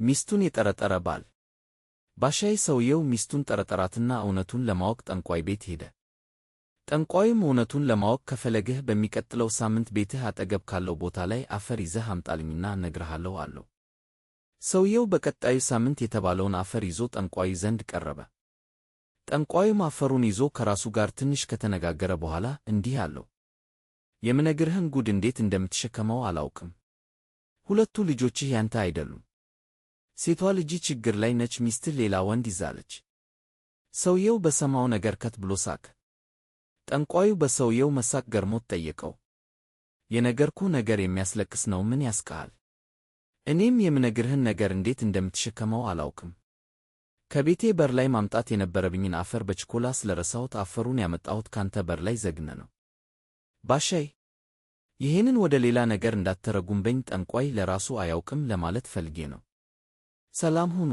ሚስቱን የጠረጠረ ባል። ባሻይ ሰውየው ሚስቱን ጠረጠራትና እውነቱን ለማወቅ ጠንቋይ ቤት ሄደ። ጠንቋዩም እውነቱን ለማወቅ ከፈለግህ በሚቀጥለው ሳምንት ቤትህ አጠገብ ካለው ቦታ ላይ አፈር ይዘህ አምጣልኝና እነግርሃለሁ አለው። ሰውየው በቀጣዩ ሳምንት የተባለውን አፈር ይዞ ጠንቋዩ ዘንድ ቀረበ። ጠንቋዩም አፈሩን ይዞ ከራሱ ጋር ትንሽ ከተነጋገረ በኋላ እንዲህ አለው፣ የምነግርህን ጉድ እንዴት እንደምትሸከመው አላውቅም። ሁለቱ ልጆችህ ያንተ አይደሉም። ሴቷ ልጅህ ችግር ላይ ነች፣ ሚስትህ ሌላ ወንድ ይዛለች። ሰውየው በሰማው ነገር ከት ብሎ ሳቀ። ጠንቋዩ በሰውየው መሳቅ ገርሞት ጠየቀው፣ የነገርኩህ ነገር የሚያስለቅስ ነው፣ ምን ያስቅሃል? እኔም የምነግርህን ነገር እንዴት እንደምትሸከመው አላውቅም። ከቤቴ በር ላይ ማምጣት የነበረብኝን አፈር በችኮላ ስለረሳሁት አፈሩን ያመጣሁት ካንተ በር ላይ ዘግነ ነው። ባሻይ ይሄንን ወደ ሌላ ነገር እንዳትተረጉምበኝ፣ ጠንቋይ ለራሱ አያውቅም ለማለት ፈልጌ ነው። ሰላም ሁኑ።